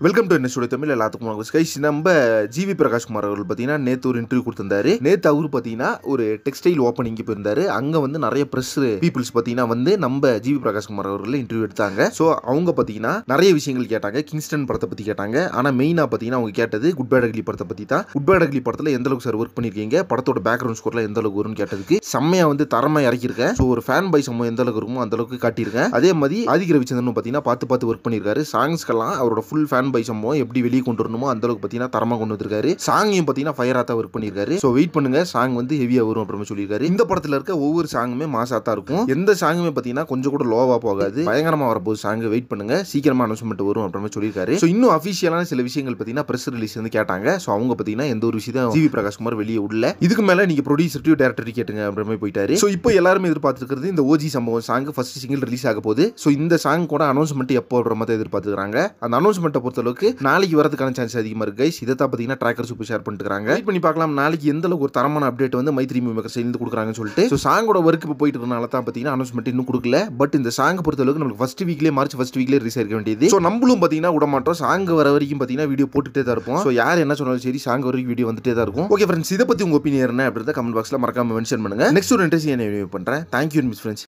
Welcome to என்ன studio Tamil. எல்லாத்துக்கும் வணக்கம் கைஸ். நம்ம ஜிவி பிரகாஷ் குமார் அவர்கள் பார்த்தீங்கன்னா நேற்று ஒரு இன்டர்வியூ கொடுத்திருந்தாரு. நேற்று அவரு பார்த்தீங்கன்னா ஒரு டெக்ஸ்டைல் ஓப்பனிங்க்கு போயிருந்தாரு. அங்கே வந்து நிறைய ப்ரெஸ் பீப்புள்ஸ் பார்த்தீங்கன்னா வந்து நம்ம ஜிவி பிரகாஷ் குமார் அவர்கள் இன்டர்வியூ எடுத்தாங்க. ஸோ அவங்க பார்த்தீங்கன்னா நிறைய விஷயங்கள் கேட்டாங்க. கிங்ஸ்டன் படத்தை பற்றி கேட்டாங்க. ஆனால் மெயினாக பார்த்தீங்கன்னா அவங்க கேட்டது குட் பேட் அக்லி படத்தை பற்றி தான். குட் பேட் அக்லி படத்தில் எந்த அளவுக்கு சார் ஒர்க் பண்ணியிருக்கீங்க, படத்தோட பேக்ரவுண்ட் ஸ்கோர்ல எந்த அளவுக்கு வரும்னு கேட்டதுக்கு செம்மையா வந்து தரமாக இறக்கியிருக்கேன். ஸோ ஒரு ஃபேன் பை சம்பவம் எந்த அளவுக்கு இருக்குமோ அந்த அளவுக்கு காட்டியிருக்கேன். அதே மாதிரி ஆதிக் ரவிச்சந்திரன் பார்த்தீங்கன்னா பார்த்து ஒர்க் பண்ணியிருக்காரு. சாங்ஸ்க்கெல்லாம் அவரோட ஃபுல் ஃபேன் பை சம்பவம் எப்படி வெளியே கொண்டு வரணுமோ அந்த அளவுக்கு பார்த்தீங்கன்னா தரமாக கொண்டு வந்திருக்காரு. சாங்கையும் பார்த்தீங்கன்னா ஃபயராக ஒர்க் பண்ணியிருக்காரு. ஸோ வெயிட் பண்ணுங்க, சாங் வந்து ஹெவியாக வரும் அப்படின்னு சொல்லியிருக்காரு. இந்த படத்தில் இருக்க ஒவ்வொரு சாங்குமே மாசாத்தான் இருக்கும். எந்த சாங்குமே பார்த்தீங்கன்னா கொஞ்சம் கூட லோவா போகாது. பயங்கரமாக வரப்போகுது சாங். வெயிட் பண்ணுங்க, சீக்கிரமா அனௌன்ஸ்மெண்ட் வரும் அப்படின்னு சொல்லியிருக்காரு. ஸோ இன்னும் அஃபிஷியலான சில விஷயங்கள் பார்த்தீங்கன்னா பிரஸ் ரிலீஸ் வந்து கேட்டாங்க. ஸோ அவங்க பார்த்தீங்கன்னா எந்த ஒரு விஷயம் ஜிவி பிரகாஷ் குமார் வெளியே உள்ள இதுக்கு மேலே நீங்க ப்ரொடியூசர் டேரக்டர் கேட்டுங்க அப்படின்னு போயிட்டாரு. ஸோ இப்போ எல்லாருமே எதிர்பார்த்துருக்கிறது இந்த ஓஜி சம்பவம் சாங் ஃபர்ஸ்ட் சிங்கிள் ரிலீஸ் ஆக போகுது. ஸோ இந்த சாங் கூட அனௌன்ஸ்மெண்ட் எப்போ வர மாதிரி எதிர்பார்த்துக்கிறாங்க. அந்த அனௌன்ஸ்மெண்ட்டை பொறுத்தளவுக்கு நாளைக்கு வரதுக்கான சான்ஸ் அதிகமாக இருக்கு கைஸ். இதை தான் பார்த்தீங்கன்னா ட்ராக்கர் சூப்பர் ஷேர் பண்ணிட்டுருக்காங்க. வெயிட் பண்ணி பார்க்கலாம் நாளைக்கு எந்த அளவுக்கு ஒரு தரமான அப்டேட் வந்து மைத்ரி மேக்கர்ஸ் இருந்து கொடுக்குறாங்கன்னு சொல்லிட்டு. ஸோ சாங்கோட ஒர்க் இப்போ போயிட்டு இருக்கனால தான் பார்த்தீங்கன்னா அனௌன்ஸ்மெண்ட் இன்னும் கொடுக்கல. பட் இந்த சாங் பொறுத்தளவுக்கு நமக்கு ஃபர்ஸ்ட் வீக்லேயே மார்ச் ஃபர்ஸ்ட் வீக்லேயே ரிலீஸ் ஆக வேண்டியது. ஸோ நம்மளும் பார்த்தீங்கன்னா விட மாட்டோம். சாங் வர வரைக்கும் பார்த்தீங்கன்னா வீடியோ போட்டுட்டே தான் இருப்போம். ஸோ யார் என்ன சொன்னாலும் சரி சாங் வரைக்கும் வீடியோ வந்துட்டே தான் இருக்கும். ஓகே ஃப்ரெண்ட்ஸ், இதை பற்றி உங்க ஒப்பீனியன் என்ன அப்படின்றத கமெண்ட் பாக்ஸில் மறக்காம மென்ஷன் பண்ணுங்க. நெக்ஸ்ட் ஒரு இன்ட்ரெஸ்ட் என்ன பண்றேன். Thank you miss friends.